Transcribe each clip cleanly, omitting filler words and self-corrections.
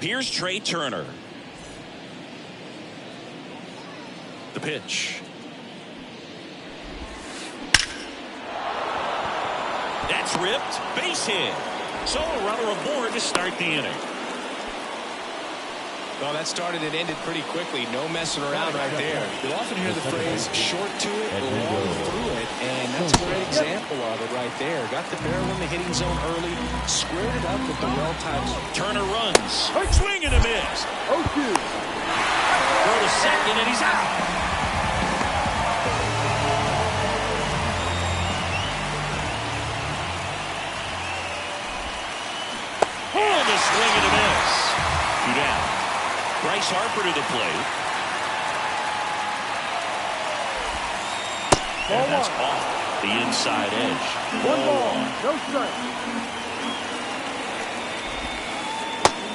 Here's Trey Turner. The pitch. That's ripped. Base hit. So a runner aboard to start the inning. Well, that started and ended pretty quickly. No messing around right there. You'll often hear the phrase short to it, long through it, and that's a great example of it right there. Got the barrel in the hitting zone early, squared it up with the well-timed. Turner runs. Swing and a miss. Throw to second, and he's out. Oh, the swing and a miss. 2 down. Bryce Harper to the plate. And that's off the inside edge. One ball, no strike.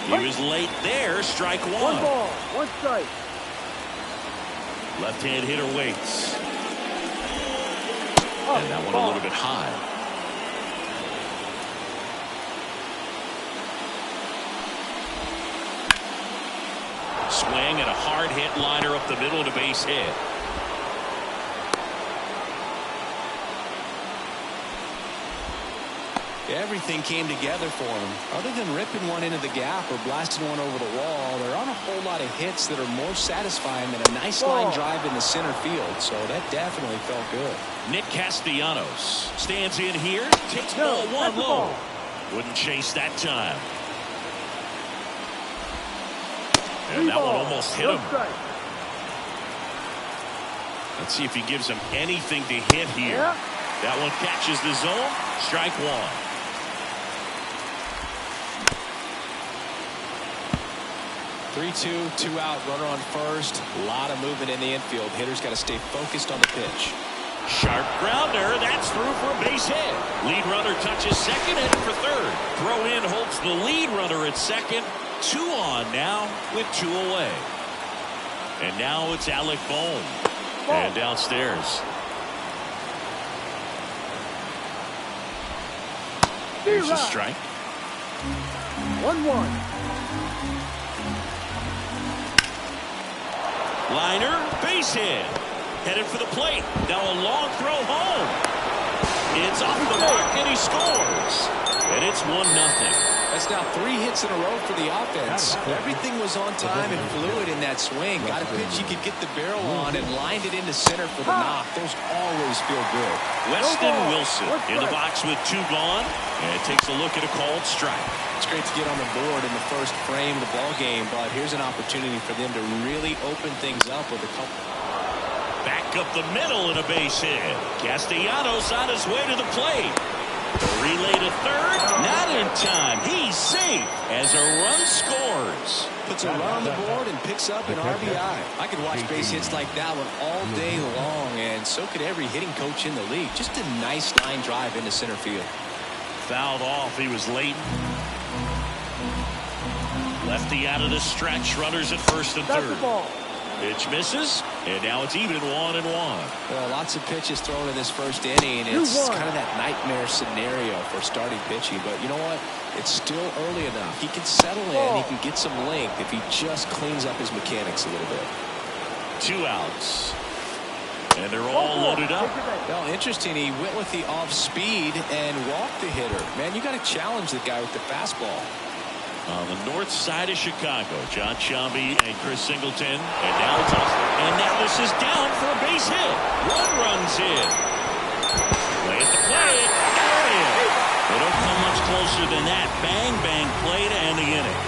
He was late there. Strike one. One ball, one strike. Left-hand hitter waits. And that one a little bit high. Swing and a hard hit liner up the middle to base hit. Everything came together for him. Other than ripping one into the gap or blasting one over the wall, there aren't a whole lot of hits that are more satisfying than a nice line drive in the center field. So that definitely felt good. Nick Castellanos stands in here, takes ball one low. Wouldn't chase that time. And that one almost hit him. Let's see if he gives him anything to hit here. That one catches the zone. Strike one. 3-2, 2 out, runner on first. A lot of movement in the infield. Hitter's got to stay focused on the pitch. Sharp grounder. That's through for a base hit. Lead runner touches second, heading for third. Throw in holds the lead runner at second. 2 on now with 2 away. And now it's Alec Bohm. And downstairs. Here's a strike. 1-1. Liner, base hit. Headed for the plate. Now a long throw home. It's off the mark and he scores. And it's 1-0. That's now 3 hits in a row for the offense. Everything was on time and fluid in that swing. Got a pitch he could get the barrel on and lined it into center for the knock. Those always feel good. Weston Wilson in the box with 2 gone. And takes a look at a called strike. It's great to get on the board in the first frame of the ball game, but here's an opportunity for them to really open things up with a couple. Back up the middle and a base hit. Castellanos on his way to the plate. The relay to third, not in time. He's safe as a run scores. Puts a run on the board and picks up an RBI. I could watch base hits like that one all day long, and so could every hitting coach in the league. Just a nice line drive into center field. Fouled off. He was late. Lefty out of the stretch. Runners at first and third. Pitch misses, and now it's even 1-1. Well, lots of pitches thrown in this first inning. It's kind of that nightmare scenario for starting pitching. But you know what? It's still early enough. He can settle in. He can get some length if he just cleans up his mechanics a little bit. 2 outs. And they're all loaded up. Well, interesting. He went with the off speed and walked the hitter. Man, you got to challenge the guy with the fastball. On the north side of Chicago, John Sciambi and Chris Singleton. And now it's off. And now this is down for a base hit. 1 runs in. Play at the plate. Got it. They don't come much closer than that. Bang, bang play to end the inning.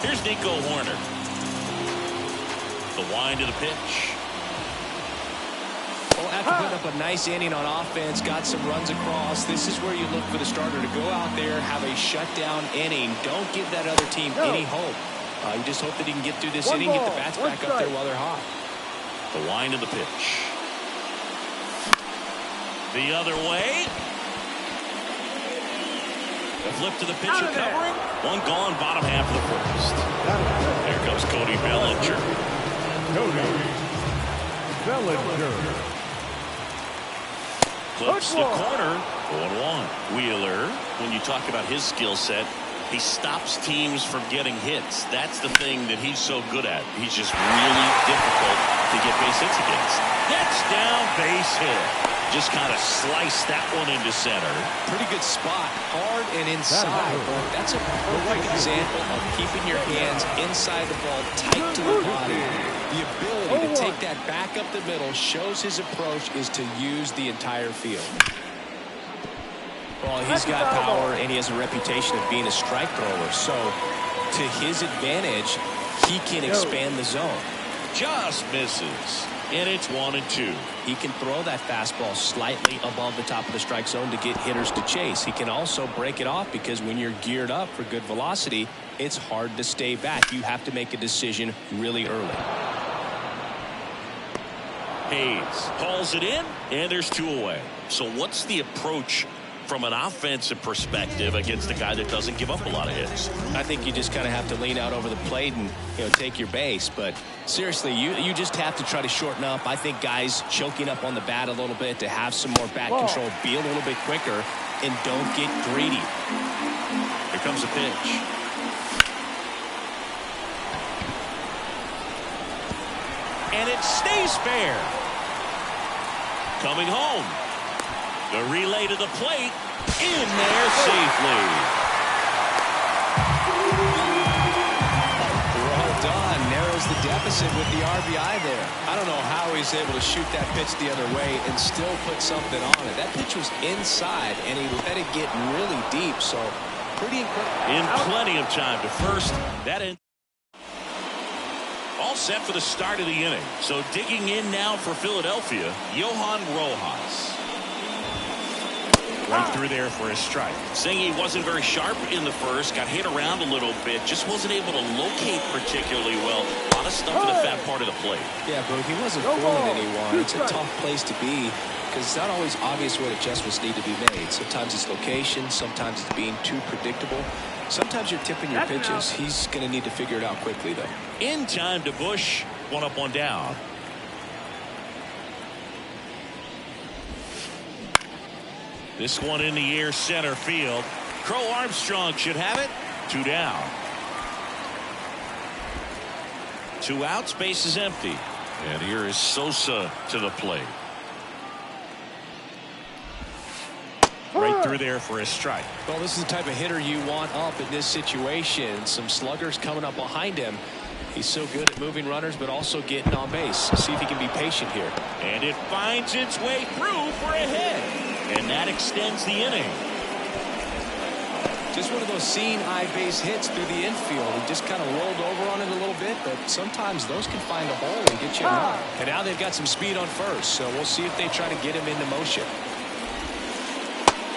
Here's Nico Horner. The wind to the pitch. Well, after putting up a nice inning on offense, got some runs across, this is where you look for the starter to go out there, have a shutdown inning. Don't give that other team any hope. You just hope that he can get through this inning, get the bats back up there while they're hot. The wind of the pitch. The other way. The flip to the pitcher covering. 1 gone, bottom half of the first. There comes Cody Bellinger. Flips the corner. 1-1. Wheeler, when you talk about his skill set, he stops teams from getting hits. That's the thing that he's so good at. He's just really difficult to get base hits against. That's down, base hit. Just kind of sliced that one into center. Pretty good spot, hard and inside, but that's a perfect example of keeping your hands inside the ball, tight to the body. The ability to take that back up the middle shows his approach is to use the entire field. Well, he's got power, and he has a reputation of being a strike thrower. So, to his advantage, he can expand the zone. Just misses. And it's 1-2. He can throw that fastball slightly above the top of the strike zone to get hitters to chase. He can also break it off because when you're geared up for good velocity, it's hard to stay back. You have to make a decision really early. Hayes hauls it in, and there's 2 away. So what's the approach from an offensive perspective against a guy that doesn't give up a lot of hits? I think you just kind of have to lean out over the plate and take your base. But seriously, you just have to try to shorten up. I think guys choking up on the bat a little bit to have some more bat control, be a little bit quicker, and don't get greedy. Here comes a pitch. And it stays fair. Coming home. The relay to the plate. In there safely. Well done. Narrows the deficit with the RBI there. I don't know how he's able to shoot that pitch the other way and still put something on it. That pitch was inside, and he let it get really deep. So pretty incredible. In plenty of time to first. That in. All set for the start of the inning. So digging in now for Philadelphia, Johan Rojas. Right through there for a strike. Saying he wasn't very sharp in the first, got hit around a little bit, just wasn't able to locate particularly well. A lot of stuff in the fat part of the plate. Yeah, but he wasn't fooling anyone. It's a tough place to be because it's not always obvious what adjustments need to be made. Sometimes it's location, sometimes it's being too predictable. Sometimes you're tipping your pitches. He's going to need to figure it out quickly, though. In time to Bush. 1 up, 1 down. This one in the air center field. Crow Armstrong should have it. 2 down. 2 outs, base is empty. And here is Sosa to the plate. Right through there for a strike. Well, this is the type of hitter you want up in this situation. Some sluggers coming up behind him. He's so good at moving runners, but also getting on base. See if he can be patient here. And it finds its way through for a hit. And that extends the inning. Just one of those seeing eye base hits through the infield. He just kind of rolled over on it a little bit, but sometimes those can find a hole and get you out. And now they've got some speed on first, so we'll see if they try to get him into motion.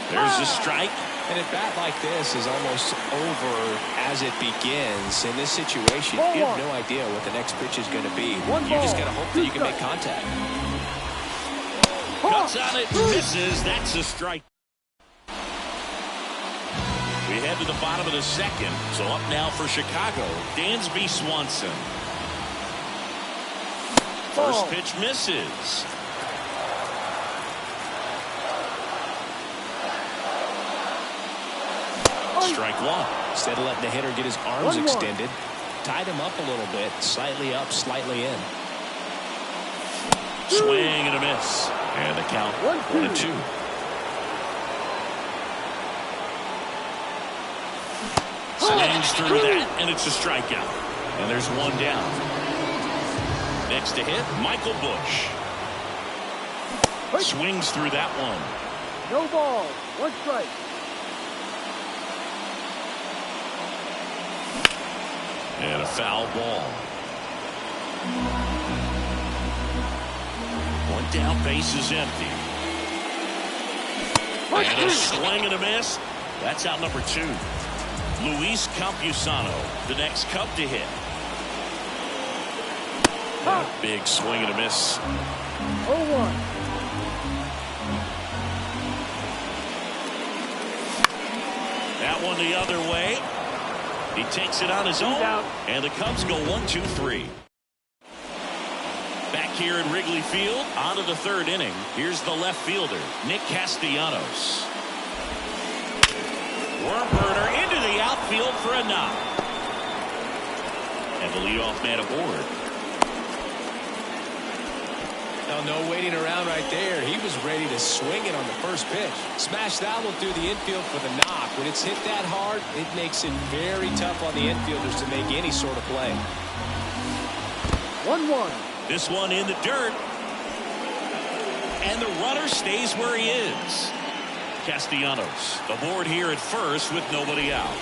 There's a strike. And a bat like this is almost over as it begins. In this situation, you have no idea what the next pitch is going to be. You just got to hope that you can make contact. Cuts on it, misses. That's a strike. We head to the bottom of the second. So up now for Chicago, Dansby Swanson. First pitch misses. Strike 1. Instead of letting the hitter get his arms extended, tied him up a little bit, slightly up, slightly in. Swing and a miss. And the count 1-2. Swings through that, and it's a strikeout. And there's 1 down. Next to hit, Michael Bush. Swings through that one. No ball. 1 strike. And a foul ball. 1 down, base is empty. And a swing and a miss. That's out number 2. Luis Campusano, the next Cub to hit. And a big swing and a miss. 0-1. That one the other way. He takes it on his own, and the Cubs go 1-2-3. Back here in Wrigley Field, on to the 3rd inning. Here's the left fielder, Nick Castellanos. Worm burner into the outfield for a knock. And the leadoff man aboard. No waiting around right there. He was ready to swing it on the first pitch. Smash that one through the infield for the knock. When it's hit that hard, it makes it very tough on the infielders to make any sort of play. 1-1. This one in the dirt. And the runner stays where he is. Castellanos aboard here at first with nobody out.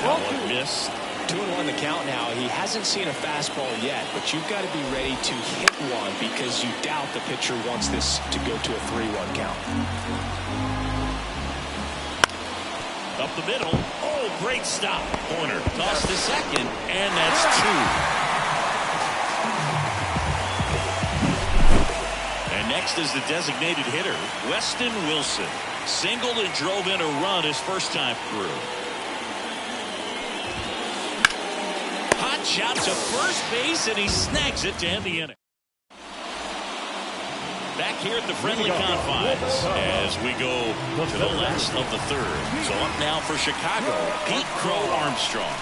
That one missed. 2-1 the count now. He hasn't seen a fastball yet, but you've got to be ready to hit one because you doubt the pitcher wants this to go to a 3-1 count. Up the middle. Oh, great stop. Corner. Toss to second, and that's 2. And next is the designated hitter, Weston Wilson. Singled and drove in a run his first time through. Shot to first base, and he snags it to end the inning. Back here at the friendly confines as we go to the last of the third. So up now for Chicago, Pete Crow Armstrong.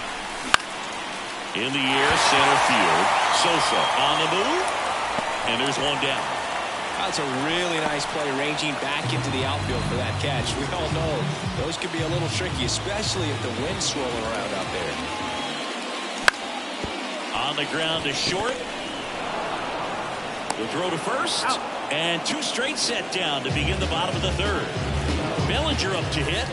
In the air, center field. Sosa on the move, and there's one down. That's a really nice play, ranging back into the outfield for that catch. We all know those could be a little tricky, especially if the wind's swirling around out there. On the ground to short. The throw to first. Out. And 2 straight set down to begin the bottom of the third. Bellinger up to hit.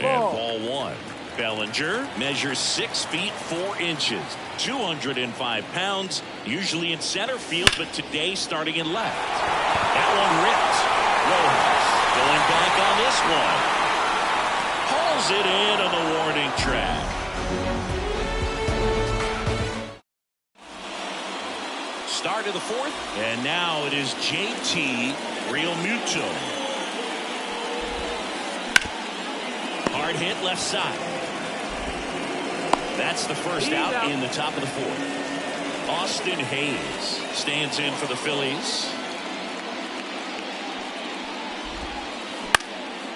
And ball 1. Bellinger measures 6 feet 4 inches. 205 pounds. Usually in center field, but today starting in left. That one ripped. Rojas going back on this one. Hauls it in on the warning track. Start of the 4th, and now it is JT Realmuto. Hard hit left side. That's the first out in the top of the 4th. Austin Hayes stands in for the Phillies.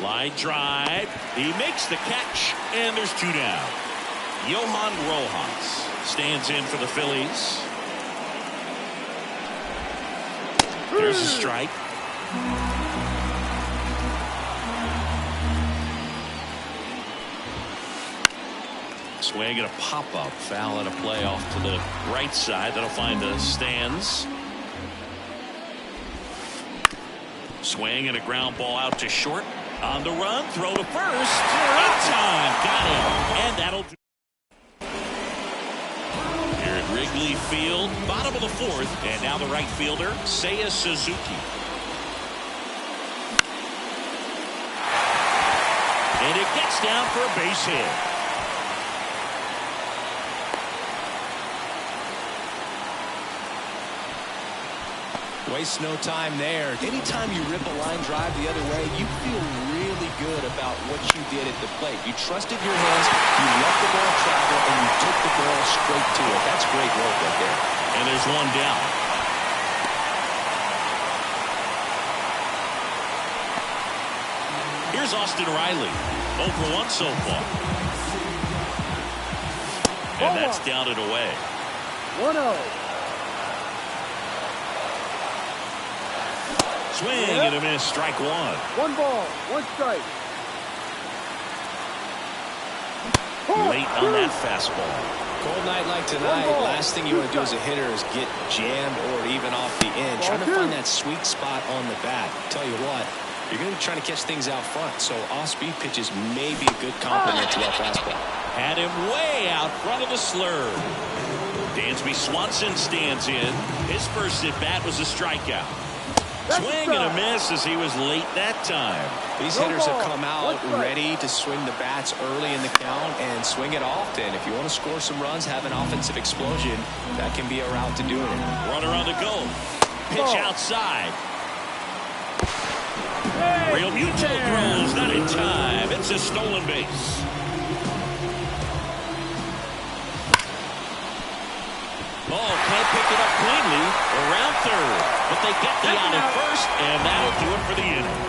Line drive. He makes the catch, and there's 2 down. Johan Rojas stands in for the Phillies. There's a strike. Swing and a pop-up. Foul and a play off to the right side. That'll find the stands. Swing and a ground ball out to short. On the run, throw to first. Right time. Got him. And that'll do. Here at Wrigley Field, bottom of the 4th. And now the right fielder, Seiya Suzuki. And it gets down for a base hit. Waste no time there. Anytime you rip a line drive the other way, you feel really good about what you did at the plate. You trusted your hands, you let the ball travel, and you took the ball straight to it. That's great work right there. And there's one down. Here's Austin Riley. 0 for 1 so far. And that's down and away. 1-0. Swing and a miss, strike 1. 1 ball, 1 strike. Late on that fastball. Cold night like tonight, last thing you want to do as a hitter is get jammed or even off the end. Trying to find that sweet spot on the bat. Tell you what, you're going to be trying to catch things out front, so off-speed pitches may be a good complement to that fastball. Had him way out front of the slurve. Dansby Swanson stands in. His first at-bat was a strikeout. Swing and a miss as he was late that time. These hitters have come out ready to swing the bats early in the count and swing it often. If you want to score some runs, have an offensive explosion, that can be a route to doing it. Runner on the go. Pitch outside. Realmuto throws, not in time. It's a stolen base. Ball can't pick it up cleanly around third. But but they get the out at first, and that'll do it for the inning.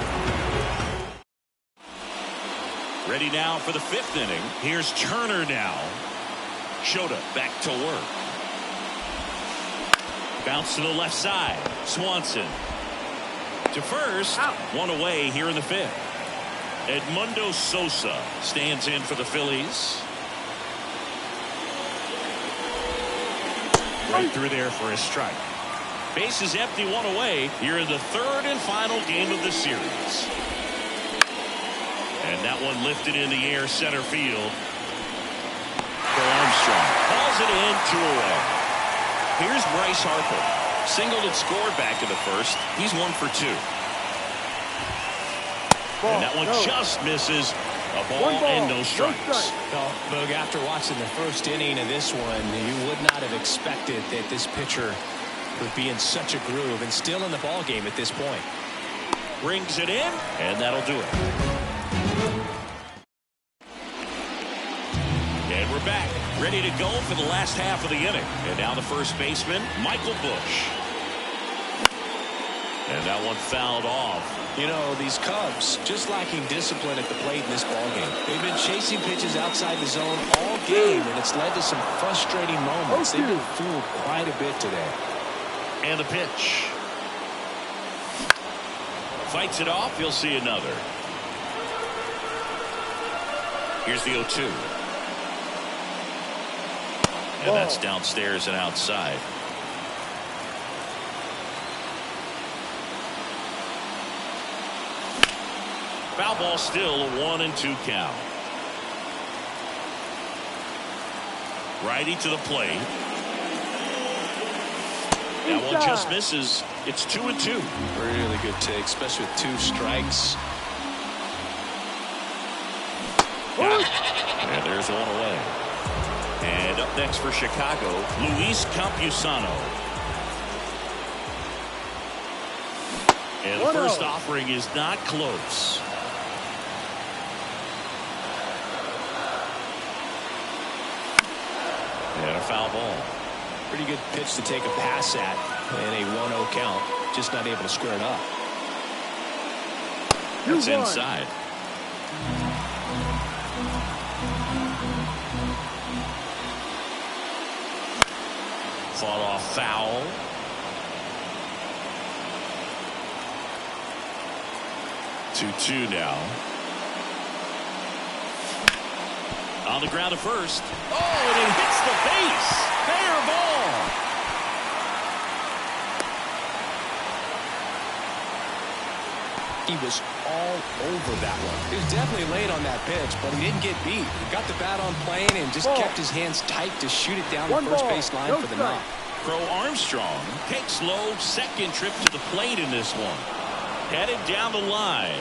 Ready now for the fifth inning. Here's Turner now. Shota back to work. Bounce to the left side. Swanson to first. One away here in the fifth. Edmundo Sosa stands in for the Phillies. Right through there for a strike. Base is empty, one away here in the third and final game of the series. And that one lifted in the air center field for Armstrong. Calls it in, 2 away. Here's Bryce Harper. Singled and scored back in the first. He's 1 for 2. And that one just misses. A ball and no strikes. Well, Boog, after watching the first inning of this one, you would not have expected that this pitcher would be in such a groove and still in the ball game at this point. Brings it in, and that'll do it. And we're back, ready to go for the last half of the inning. And now the first baseman, Michael Busch. And that one fouled off. You know, these Cubs just lacking discipline at the plate in this ballgame. They've been chasing pitches outside the zone all game, and it's led to some frustrating moments. They've been fooled quite a bit today. And the pitch. Fights it off. You'll see another. Here's the 0-2. And that's downstairs and outside. Foul ball, still a 1-2 count. Righty to the plate. That one just misses. It's 2-2. Really good take, especially with 2 strikes. And there's one away. And up next for Chicago, Luis Campusano. And the first offering is not close. And a foul ball. Pretty good pitch to take a pass at in a 1-0 count. Just not able to square it up. It's inside. Fought off foul. Two now. On the ground at first. Oh, and it hits the base. Fair ball. He was all over that one. He was definitely late on that pitch, but he didn't get beat. He got the bat on plane and just kept his hands tight to shoot it down the first base line for the knock. Pro Armstrong takes low, second trip to the plate in this one. Headed down the line.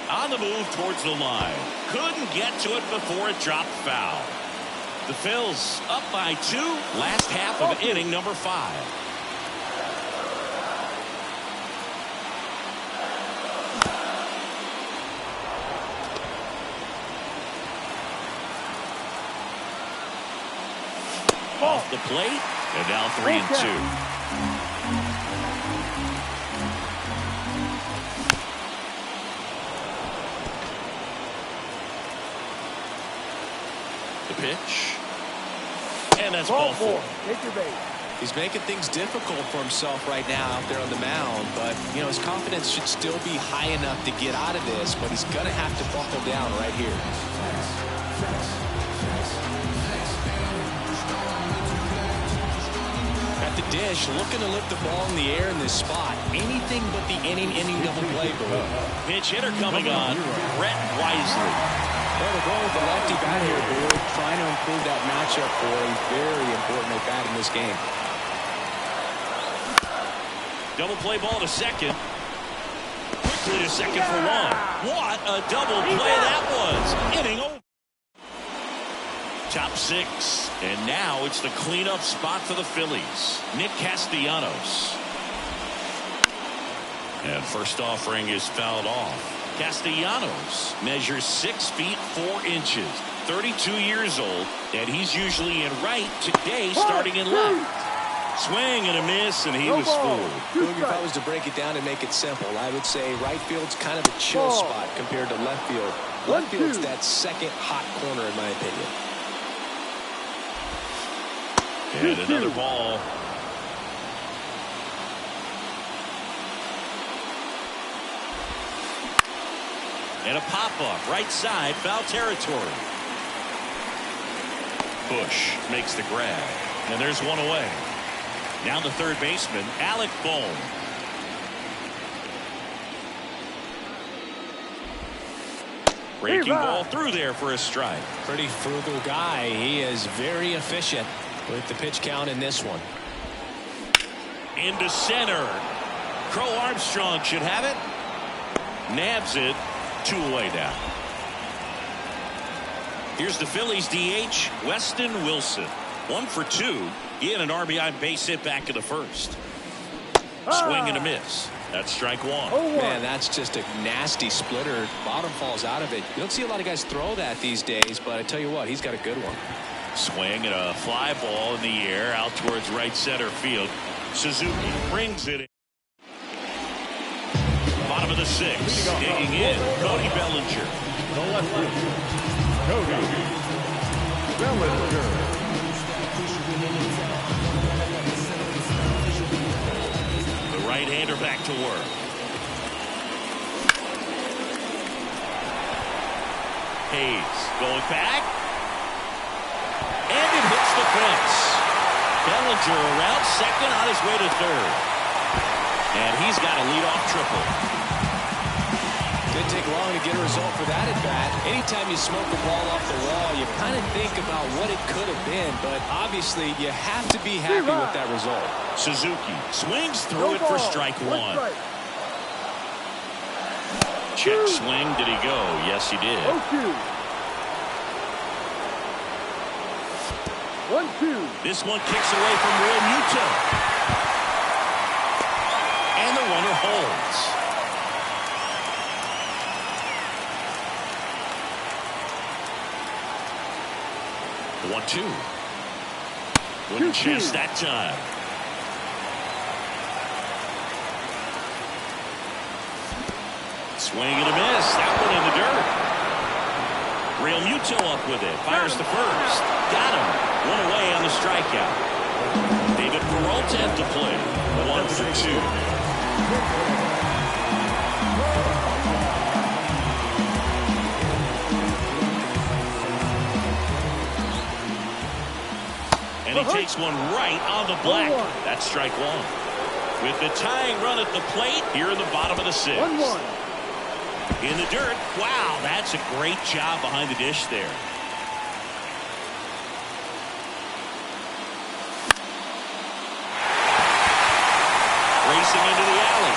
On the move towards the line. Couldn't get to it before it dropped foul. The Phils up by 2. Last half of inning number 5. Off the plate, and now 3-2. The pitch, and that's ball 4. Take your base. He's making things difficult for himself right now out there on the mound, but you know his confidence should still be high enough to get out of this, but he's gonna have to buckle down right here. The dish looking to lift the ball in the air in this spot. Anything but the inning double play. Pitch hitter coming on. Brett Wisely. Well, the goal with the lefty bat here, Boog, trying to improve that matchup for a very important at bat in this game. Double play ball to second. Quickly to second for 1. What a double play that was. Inning over. Top 6, and now it's the cleanup spot for the Phillies. Nick Castellanos. And first offering is fouled off. Castellanos measures 6 feet 4 inches, 32 years old, and he's usually in right today, starting in left. Swing and a miss, and he No was ball. fooled. If I was to break it down and make it simple, I would say right field's kind of a chill spot compared to left field. Left field's that second hot corner, in my opinion. And another ball. And a pop-up, right side, foul territory. Bush makes the grab, and there's one away. Now the third baseman, Alec Bohm. Breaking ball through there for a strike. Pretty frugal guy. He is very efficient with the pitch count in this one. Into center. Crow Armstrong should have it. Nabs it. 2 away now. Here's the Phillies DH, Weston Wilson. 1 for 2. He had an RBI base hit back in the first. Swing and a miss. That's strike 1. Man, that's just a nasty splitter. Bottom falls out of it. You don't see a lot of guys throw that these days, but I tell you what, he's got a good one. Swing and a fly ball in the air out towards right center field. Suzuki brings it in. Bottom of the 6th. Digging in. Cody Bellinger. The left fielder, Cody Bellinger. The right-hander back to work. Hayes going back. And it hits the fence. Bellinger around second on his way to third. And he's got a leadoff triple. Didn't take long to get a result for that at bat. Anytime you smoke a ball off the wall, you kind of think about what it could have been, but obviously you have to be happy with that result. Suzuki swings through it for strike 1. Check swing. Did he go? Yes, he did. 1-2. This one kicks away from Real Muto. And the runner holds. One, 2. Wouldn't chase that time. Swing and a miss. That one in the dirt. Real Muto up with it. Fires the first. Got him. 1 away on the strikeout. David Peralta at the plate. 1 for 2. And he takes one right on the black. That's strike 1. With the tying run at the plate here in the bottom of the 6th. 1-1. In the dirt. Wow, that's a great job behind the dish there. Racing into the alley.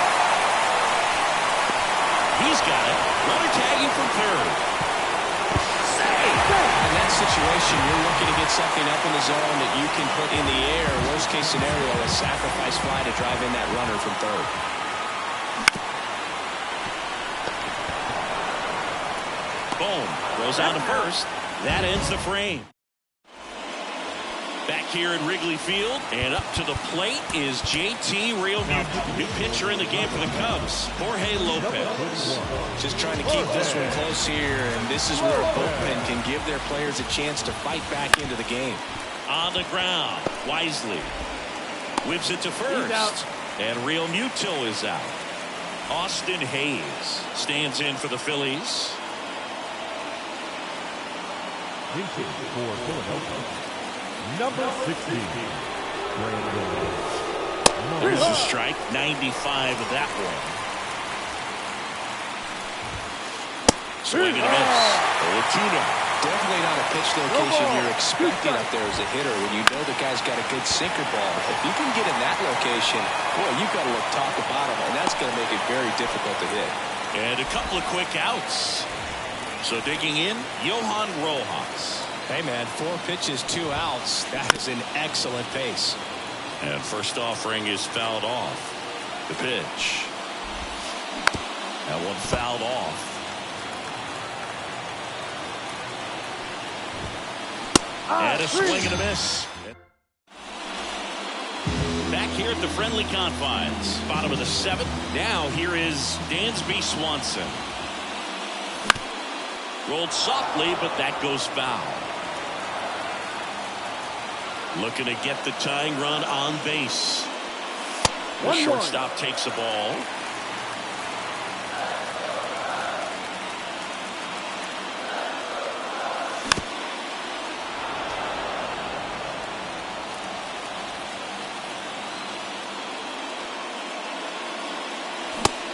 He's got it. Runner tagging from third. In that situation, you're looking to get something up in the zone that you can put in the air. Worst case scenario, a sacrifice fly to drive in that runner from third. Boom. Goes on to first. That ends the frame. Back here at Wrigley Field, and up to the plate is JT Realmuto. New pitcher in the game for the Cubs, Jorge Lopez. Just trying to keep this one close here, and this is where a bullpen can give their players a chance to fight back into the game. On the ground, Wisely whips it to first, and Realmuto is out. Austin Hayes stands in for the Phillies. For Philadelphia, number 16. There's a strike, 95 of that one. Swing and a miss. 0-2. Definitely not a pitch location you're expecting up there as a hitter when you know the guy's got a good sinker ball. If you can get in that location, boy, you've got to look top to bottom, and that's going to make it very difficult to hit. And a couple of quick outs. So digging in, Johan Rojas. Hey, man, 4 pitches, 2 outs. That is an excellent pace. And first offering is fouled off. The pitch. That one fouled off. And a swing and a miss. here at the friendly confines. Bottom of the 7th. Now here is Dansby Swanson. Rolled softly, but that goes foul. Looking to get the tying run on base. The shortstop takes the ball.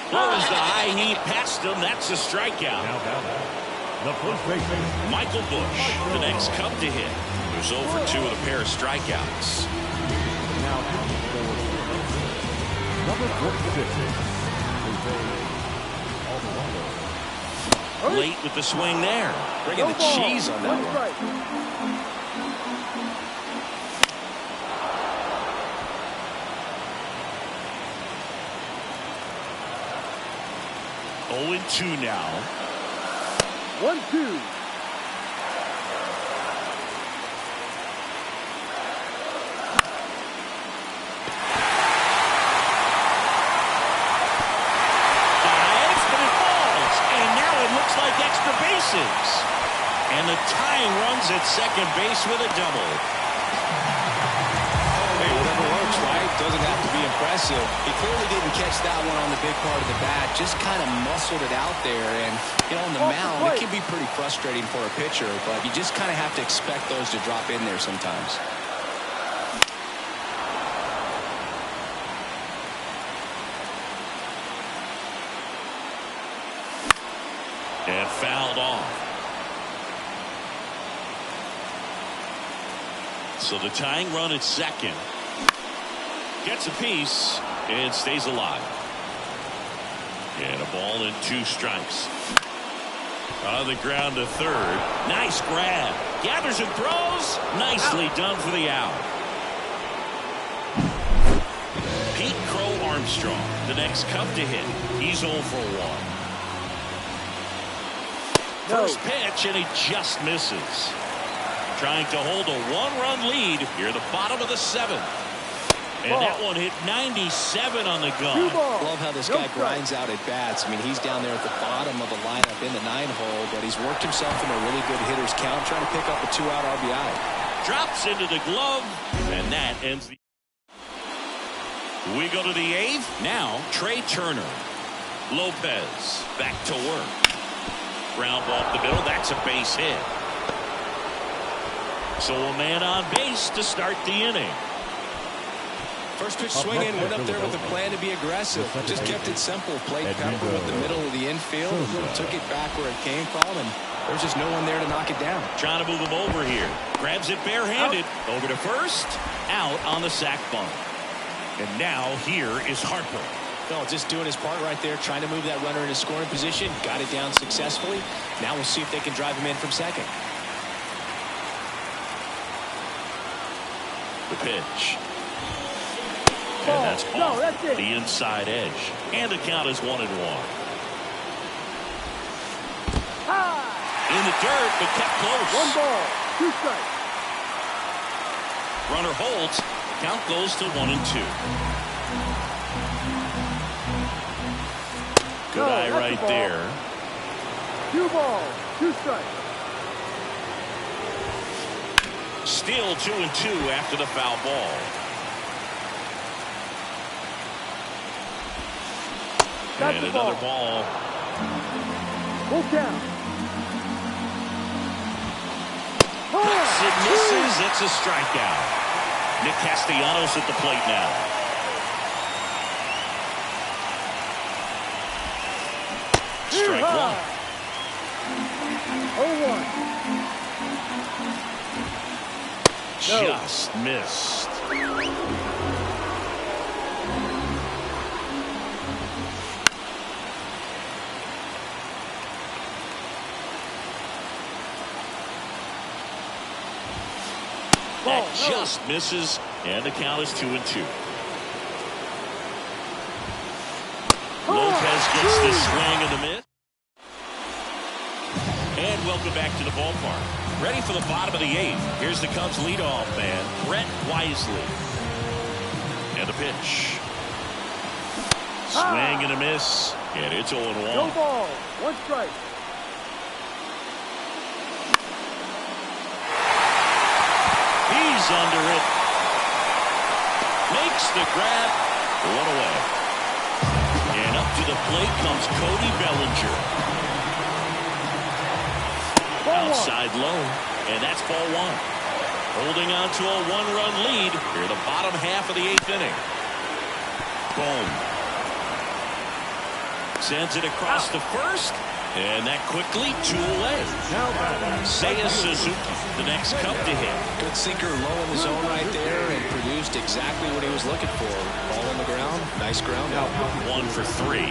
Throws the high heat past him. That's a strikeout. Now batting, the first baseman, Michael Bush, the next Cub to hit. There's over 2 with a pair of strikeouts. now number 46, Late with the swing there. Bringing the cheese on that one. 0-2 now. 1-2. Extra bases. And the tying runs at second base with a double. Hey, whatever works, right? Doesn't have to be impressive. He clearly didn't catch that one on the big part of the bat. Just kind of muscled it out there. And, you know, on the mound, it can be pretty frustrating for a pitcher, but you just kind of have to expect those to drop in there sometimes. And fouled off. So the tying run at second. Gets a piece and stays alive. And a ball and 2 strikes. On the ground to third. Nice grab. Gathers and throws. Nicely done for the out. Pete Crow Armstrong, the next Cub to hit. He's 0 for 1. First pitch, and he just misses. Trying to hold a 1-run lead here at the bottom of the 7th. And that one hit 97 on the gun. Love how this guy grinds out at bats. I mean, he's down there at the bottom of the lineup in the 9-hole, but he's worked himself in a really good hitter's count, trying to pick up a 2-out RBI. Drops into the glove, and that ends the... We go to the 8th. Now, Trey Turner. Lopez back to work. Ground ball up the middle. That's a base hit. So a man on base to start the inning. First pitch swinging, went up there with a plan to be aggressive. Just kept it simple. Played Pepper with the middle of the infield. Took it back where it came from, and there's just no one there to knock it down. Trying to move him over here. Grabs it barehanded. Over to first. Out on the sac bunt. And now here is Harper. No, just doing his part right there, trying to move that runner in a scoring position. Got it down successfully. Now we'll see if they can drive him in from second. The pitch. And that's off the inside edge. And the count is 1-1. In the dirt, but kept close. 1 ball, 2 strikes. Runner holds. Count goes to 1-2. Good eye right there. 2 balls, 2 strikes. Still 2-2 after the foul ball. And another ball. Full count. It misses. It's a strikeout. Nick Castellanos at the plate now. Strike 1. 0-1. Just missed. That just misses, and the count is 2-2. Lopez gets the swing and the miss. And welcome back to the ballpark. Ready for the bottom of the 8th. Here's the Cubs leadoff man, Brett Wisely. And the pitch. Swing and a miss. And it's 0-1. No ball. 1 strike. He's under it. Makes the grab. 1 away. And up to the plate comes Cody Bellinger. Outside low. And that's ball 1. Holding on to a 1-run lead here in the bottom half of the 8th inning. Boom. Sends it across the first. And that quickly 2 away. Seiya Suzuki, the next Cub to hit. Good sinker low in the zone right there and produced exactly what he was looking for. Ball on the ground. Nice ground out. 1 for 3.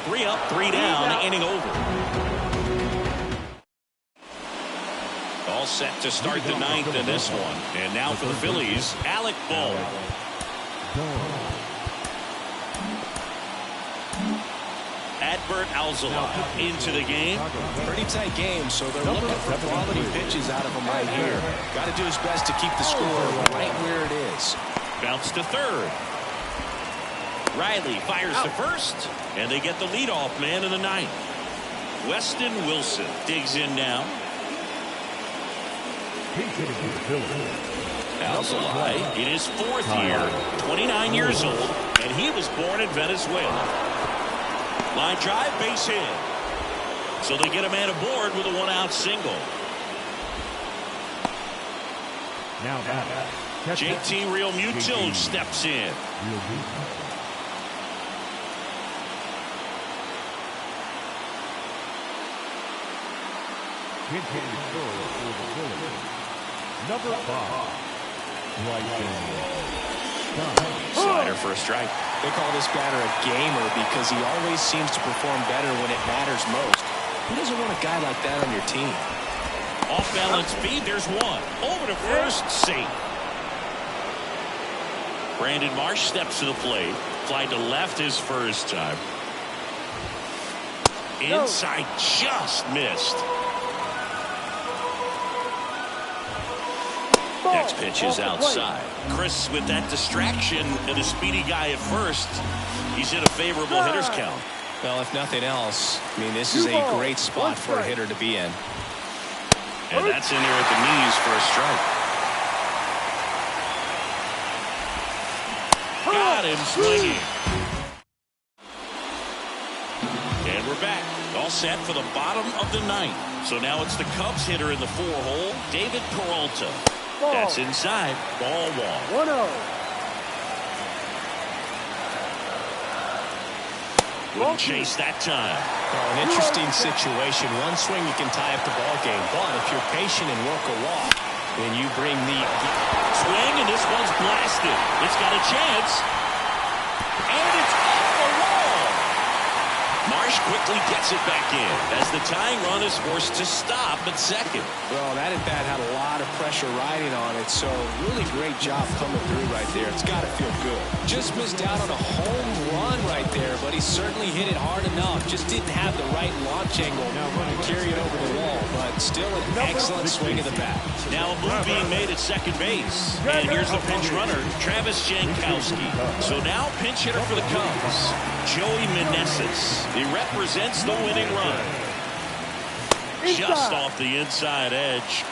Three up, 3 down, inning over. All set to start the 9th in this one. And now for the Phillies, Alec Bohm. Adbert Alzolay into the game. Pretty tight game, so they're looking for quality pitches out of him right here. Got to do his best to keep the score right where it is. Bounce to third. Riley fires to first, and they get the leadoff man in the 9th. Weston Wilson digs in now. Alzolay in his 4th year, 29 years old, and he was born in Venezuela. Line drive, base hit. So they get a man aboard with a 1-out single. Now JT Realmuto steps in. Number 5. Slider for a strike. They call this batter a gamer because he always seems to perform better when it matters most. Who doesn't want a guy like that on your team? Off balance speed, there's 1. Over to first, safe. Brandon Marsh steps to the plate. Fly to left his first time. Inside, just missed. Next pitch is outside. Chris with that distraction and a speedy guy at first. He's in a favorable hitter's count. Well, if nothing else, I mean, this is a great spot for a hitter to be in. And that's in there at the knees for a strike. Got him swinging. And we're back. All set for the bottom of the 9th. So now it's the Cubs hitter in the 4-hole, David Peralta. That's inside. Ball 1. 1-0. Wouldn't chase that time. Well, an interesting situation. One swing you can tie up the ball game, but if you're patient and work a walk, then you bring the swing, and this one's blasted. It's got a chance, and it's off the wall. Marsh quickly gets it back in as the tying run is forced to stop at second. Well, that at bat had a lot of pressure riding on it, so really great job coming through right there. It's got to feel good. Just missed out on a home run right there, but he certainly hit it hard enough. Just didn't have the right launch angle to carry it over the wall, but still an excellent swing of the bat. Now a move being made at second base, and here's the pinch runner, Travis Jankowski. So now pinch hitter for the Cubs, Joey Meneses. He represents the winning run. Just off the inside edge.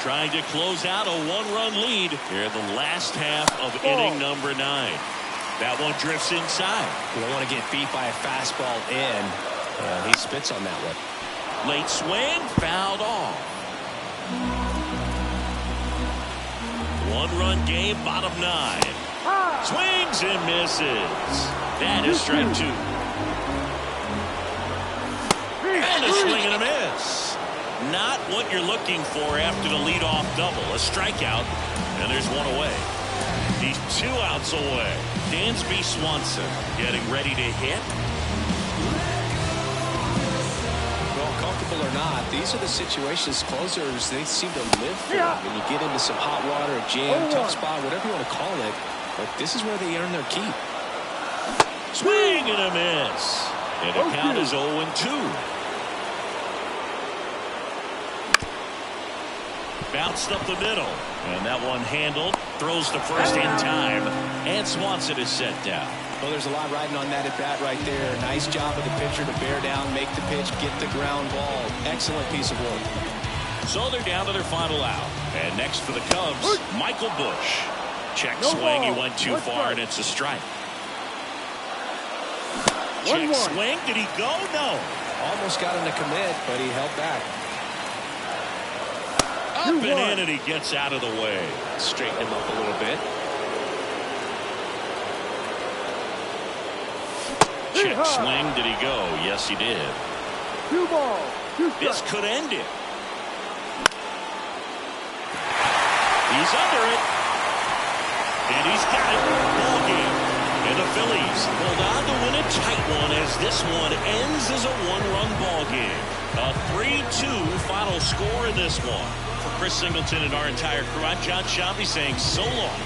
Trying to close out a 1-run lead here in the last half of inning number 9. That one drifts inside. You don't want to get beat by a fastball in. And he spits on that one. Late swing, fouled off. 1-run game, bottom 9. Swings and misses. That is strike 2. And a swing and a miss. Not what you're looking for after the leadoff double. A strikeout, and there's 1 away. He's 2 outs away. Dansby Swanson getting ready to hit. Well, comfortable or not, these are the situations closers, they seem to live for. When you get into some hot water, a jam, tough spot, whatever you want to call it. But this is where they earn their keep. Swing and a miss. And the count is 0-2. Bounced up the middle. And that one handled. Throws the first in time. And Swanson is set down. Well, there's a lot riding on that at bat right there. Nice job of the pitcher to bear down, make the pitch, get the ground ball. Excellent piece of work. So they're down to their final out. And next for the Cubs, Michael Busch. Check swing. He went too far, and it's a strike. Check swing. Did he go? No. Almost got him to commit, but he held back. Up and in, and he gets out of the way. Straighten him up a little bit. Check swing. Did he go? Yes, he did. 2 balls, 2 strikes. This could end it. He's under it. And he's got it. Ball game. And the Phillies hold on to win a tight one as this one ends as a one-run ball game. A 3-2 final score in this one. For Chris Singleton and our entire crew, I'm John Shambi saying so long.